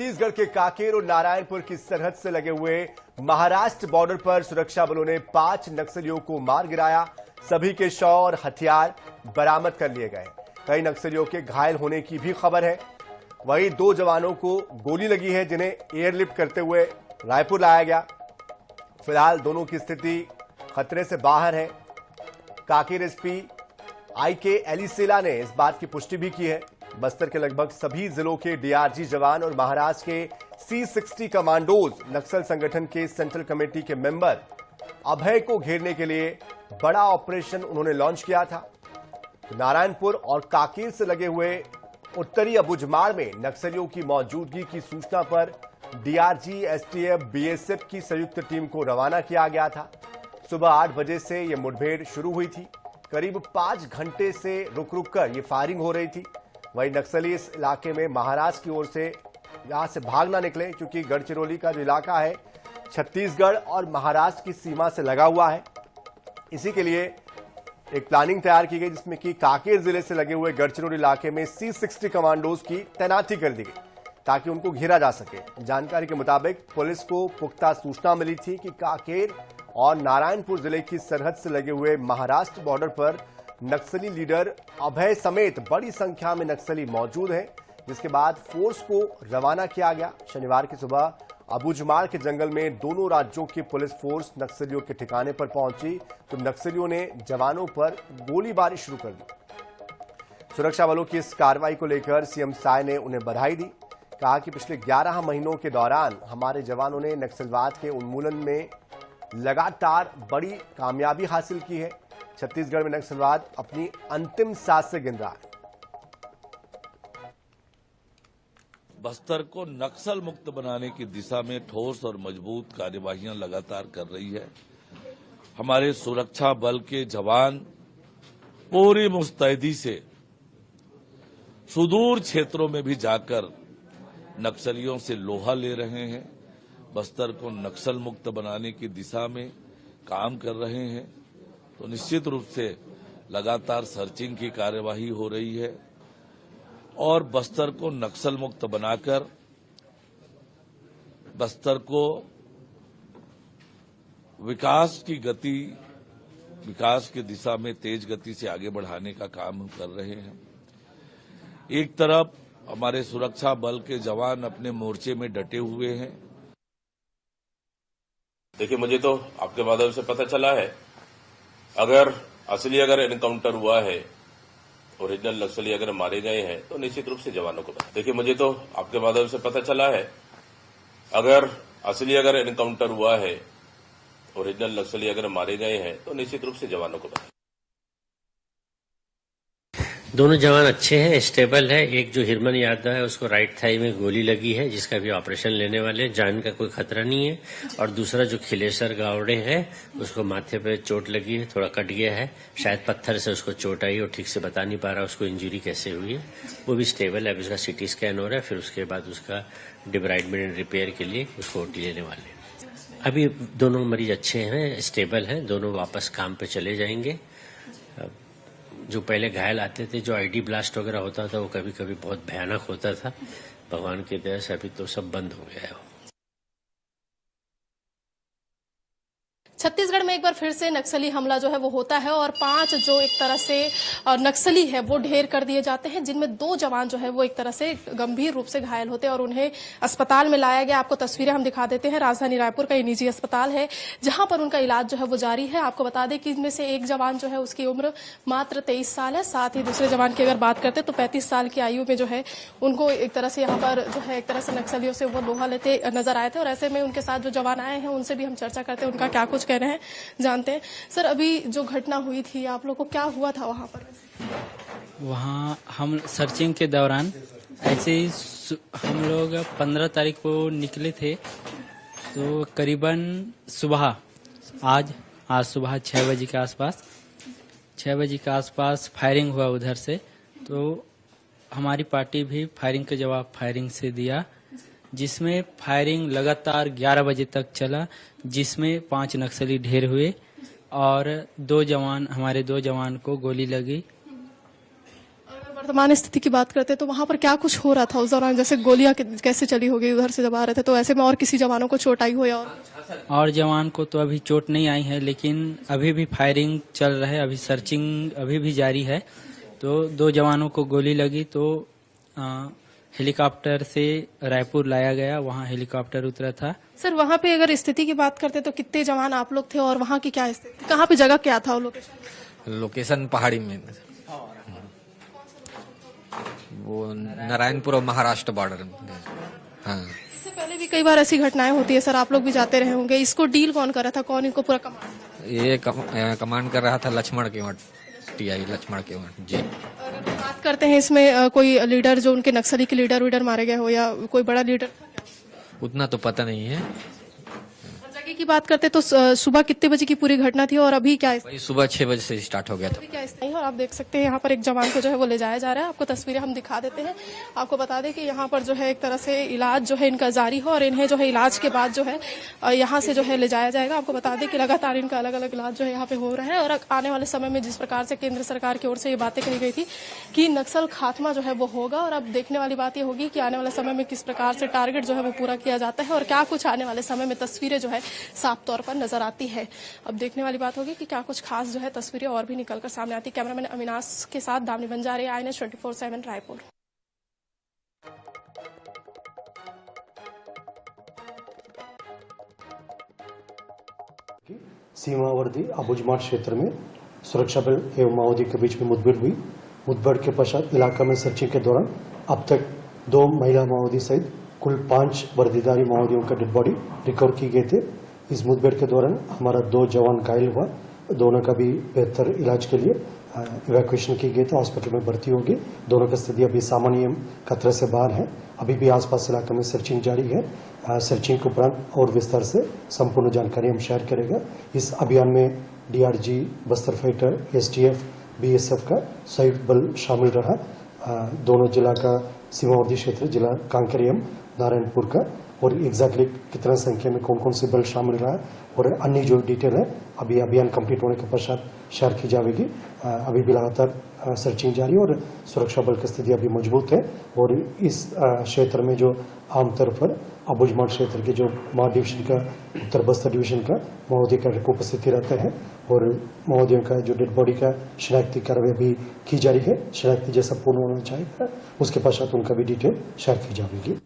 छत्तीसगढ़ के कांकेर और नारायणपुर की सरहद से लगे हुए महाराष्ट्र बॉर्डर पर सुरक्षा बलों ने 5 नक्सलियों को मार गिराया। सभी के शव और हथियार बरामद कर लिए गए। कई नक्सलियों के घायल होने की भी खबर है। वहीं 2 जवानों को गोली लगी है, जिन्हें एयरलिफ्ट करते हुए रायपुर लाया गया। फिलहाल दोनों की स्थिति खतरे से बाहर है। कांकेर एसपी IK एलिसेला ने इस बात की पुष्टि भी की है। बस्तर के लगभग सभी जिलों के DRG जवान और महाराष्ट्र के C60 कमांडोज नक्सल संगठन के सेंट्रल कमेटी के मेंबर अभय को घेरने के लिए बड़ा ऑपरेशन उन्होंने लॉन्च किया था। नारायणपुर और कांकेर से लगे हुए उत्तरी अबुझमाड़ में नक्सलियों की मौजूदगी की सूचना पर DRG, STF, BSF की संयुक्त टीम को रवाना किया गया था। सुबह 8 बजे से यह मुठभेड़ शुरू हुई थी। करीब 5 घंटे से रुक रुक कर यह फायरिंग हो रही थी। वहीं नक्सली इस इलाके में महाराष्ट्र की ओर से यहां से भाग ना निकले, क्योंकि गढ़चिरौली का जो इलाका है छत्तीसगढ़ और महाराष्ट्र की सीमा से लगा हुआ है। इसी के लिए एक प्लानिंग तैयार की गई, जिसमें कि कांकेर जिले से लगे हुए गढ़चिरौली इलाके में C60 कमांडोज की तैनाती कर दी गई, ताकि उनको घेरा जा सके। जानकारी के मुताबिक पुलिस को पुख्ता सूचना मिली थी कि कांकेर और नारायणपुर जिले की सरहद से लगे हुए महाराष्ट्र बॉर्डर पर नक्सली लीडर अभय समेत बड़ी संख्या में नक्सली मौजूद हैं, जिसके बाद फोर्स को रवाना किया गया। शनिवार की सुबह अबुझमाड़ के जंगल में दोनों राज्यों की पुलिस फोर्स नक्सलियों के ठिकाने पर पहुंची तो नक्सलियों ने जवानों पर गोलीबारी शुरू कर दी। सुरक्षा बलों की इस कार्रवाई को लेकर CM साय ने उन्हें बधाई दी। कहा कि पिछले 11 महीनों के दौरान हमारे जवानों ने नक्सलवाद के उन्मूलन में लगातार बड़ी कामयाबी हासिल की है। छत्तीसगढ़ में नक्सलवाद अपनी अंतिम सांस से गिन रहा है। बस्तर को नक्सल मुक्त बनाने की दिशा में ठोस और मजबूत कार्यवाहियां लगातार कर रही है। हमारे सुरक्षा बल के जवान पूरी मुस्तैदी से सुदूर क्षेत्रों में भी जाकर नक्सलियों से लोहा ले रहे हैं। बस्तर को नक्सल मुक्त बनाने की दिशा में काम कर रहे हैं। तो निश्चित रूप से लगातार सर्चिंग की कार्यवाही हो रही है और बस्तर को नक्सल मुक्त बनाकर बस्तर को विकास की दिशा में तेज गति से आगे बढ़ाने का काम हम कर रहे हैं। एक तरफ हमारे सुरक्षा बल के जवान अपने मोर्चे में डटे हुए हैं। देखिए, मुझे तो आपके माध्यम से पता चला है, अगर एनकाउंटर हुआ है, ओरिजिनल नक्सली अगर मारे गए हैं, तो निश्चित रूप से जवानों को देखिए, मुझे तो आपके माध्यम से पता चला है, अगर एनकाउंटर हुआ है, ओरिजिनल नक्सली अगर मारे गए हैं, तो निश्चित रूप से जवानों को दोनों जवान अच्छे हैं, स्टेबल है। एक जो हिरमन यादव है, उसको राइट थाई में गोली लगी है, जिसका भी ऑपरेशन लेने वाले, जान का कोई खतरा नहीं है। और दूसरा जो खिलेश्वर गावड़े है, उसको माथे पे चोट लगी है, थोड़ा कट गया है, शायद पत्थर से उसको चोट आई और ठीक से बता नहीं पा रहा उसको इंजरी कैसे हुई है। वो भी स्टेबल है, अभी उसका CT स्कैन हो रहा है, फिर उसके बाद उसका डिब्राइडमेंट एंड रिपेयर के लिए उसको OT लेने वाले। अभी दोनों मरीज अच्छे हैं, स्टेबल हैं, दोनों वापस काम पे चले जाएंगे। जो पहले घायल आते थे, जो ID ब्लास्ट वगैरह होता था, वो कभी कभी बहुत भयानक होता था। भगवान की दया से अभी तो सब बंद हो गया है। छत्तीसगढ़ में एक बार फिर से नक्सली हमला जो है वो होता है और 5 जो एक तरह से नक्सली है वो ढेर कर दिए जाते हैं, जिनमें 2 जवान जो है वो एक तरह से गंभीर रूप से घायल होते हैं और उन्हें अस्पताल में लाया गया। आपको तस्वीरें हम दिखा देते हैं। राजधानी रायपुर का ये निजी अस्पताल है, जहां पर उनका इलाज जो है वो जारी है। आपको बता दें कि इनमें से एक जवान जो है उसकी उम्र मात्र 23 साल है। साथ ही दूसरे जवान की अगर बात करते तो 35 साल की आयु में जो है उनको एक तरह से यहाँ पर जो है एक तरह से नक्सलियों से वो लोहा लेते नजर आए थे। और ऐसे में उनके साथ जो जवान आए हैं उनसे भी हम चर्चा करते हैं, उनका क्या कुछ कहना है जानते हैं। सर, अभी जो घटना हुई थी, आप लोगों को क्या हुआ था वहां पर? वहाँ हम सर्चिंग के दौरान ऐसे ही हम लोग 15 तारीख को निकले थे, तो करीबन आज सुबह 6 बजे के आसपास फायरिंग हुआ उधर से। तो हमारी पार्टी भी फायरिंग का जवाब फायरिंग से दिया, जिसमें फायरिंग लगातार 11 बजे तक चला, जिसमें 5 नक्सली ढेर हुए और हमारे दो जवान को गोली लगी। वर्तमान स्थिति की बात करते हैं तो वहां पर क्या कुछ हो रहा था उस दौरान, जैसे गोलियां कैसे चली होगी उधर से जब आ रहे थे, तो ऐसे में और किसी जवानों को चोट आई हो या और जवान को तो अभी चोट नहीं आई है, लेकिन अभी भी फायरिंग चल रहा है, अभी सर्चिंग अभी भी जारी है। तो 2 जवानों को गोली लगी तो हेलीकॉप्टर से रायपुर लाया गया, वहां हेलीकॉप्टर उतरा था। सर वहां पे अगर स्थिति की बात करते तो कितने जवान आप लोग थे और वहां की क्या स्थिति, कहाँ पे जगह क्या था वो लोकेशन? लोकेशन पहाड़ी में, वो नारायणपुर और महाराष्ट्र बॉर्डर में। हाँ, इससे पहले भी कई बार ऐसी घटनाएं होती है सर, आप लोग भी जाते रहे होंगे। इसको डील कौन कर रहा था, कौन इनको पूरा कमांड? ये कमांड कर रहा था लक्ष्मण केवट, टीआई लक्ष्मण केवट जी। अगर बात करते हैं इसमें कोई लीडर जो उनके नक्सली के लीडर मारे गए हो या कोई बड़ा लीडर, उतना तो पता नहीं है। जगह की बात करते तो सुबह कितने बजे की पूरी घटना थी और अभी क्या वही सुबह 6 बजे से स्टार्ट हो गया था। अभी क्या स्थिति है? और आप देख सकते हैं यहाँ पर एक जवान को जो है वो ले जाया जा रहा है। आपको तस्वीरें हम दिखा देते हैं। आपको बता दें कि यहाँ पर जो है एक तरह से इलाज जो है इनका जारी हो और इन्हें जो है इलाज के बाद जो है यहाँ से जो है ले जाया जाएगा। आपको बता दें कि लगातार इनका अलग अलग इलाज जो है यहाँ पे हो रहा है और आने वाले समय में जिस प्रकार से केंद्र सरकार की ओर से ये बातें कही गई थी कि नक्सल खात्मा जो है वो होगा, और अब देखने वाली बात ये होगी कि आने वाले समय में किस प्रकार से टारगेट जो है वो पूरा किया जाता है और क्या कुछ आने वाले समय में तस्वीरें जो है साफ तौर पर नजर आती है। अब देखने वाली बात होगी कि क्या कुछ खास जो है तस्वीरें और भी निकलकर सामने आती। कैमरामैन अविनाश के साथ दामिनी बंजारे, INS 24/7 रायपुर। सीमावर्ती अबुजमाट क्षेत्र में सुरक्षा बल एवं माओवादी के बीच में मुठभेड़ हुई। मुठभेड़ के पश्चात इलाका में सर्चिंग के दौरान अब तक 2 महिला माओवादी सहित कुल 5 वर्दीधारी माओवादियों का डेड बॉडी रिकवर की गए थे। इस मुठभेड़ के दौरान हमारा 2 जवान घायल हुआ, दोनों का भी बेहतर इलाज के लिए इवैक्यूएशन की गई, तो हॉस्पिटल में भर्ती होगी। दोनों की स्थिति अभी सामान्य खतरे से बाहर है। अभी भी आसपास इलाके में सर्चिंग जारी है। सर्चिंग के उपरांत और विस्तार से संपूर्ण जानकारी हम शेयर करेंगे। इस अभियान में DRG, Bastar fighter, STF, BSF का संयुक्त बल शामिल रहा। दोनों जिला का सीमावर्ती क्षेत्र, जिला कांकेर एवं नारायणपुर का, और एग्जैक्टली कितना संख्या में कौन कौन से बल शामिल रहा और अन्य जो डिटेल है अभी अभियान कंप्लीट होने के पश्चात शेयर की जाएगी। अभी भी लगातार सर्चिंग जारी और सुरक्षा बल की स्थिति अभी मजबूत है। और इस क्षेत्र में जो आमतौर पर अबुजमाट क्षेत्र के जो मा डिवीजन का, उत्तर बस्तर डिवीजन का माओवादी कैडर को उपस्थिति रहते हैं और माओवादियों का जो डेड बॉडी का शिनाख्ती कार्रवाई भी की जा रही है। शिनाख्ती जैसा पूर्ण होना चाहिए, उसके पश्चात उनका भी डिटेल शेयर की जाएगी।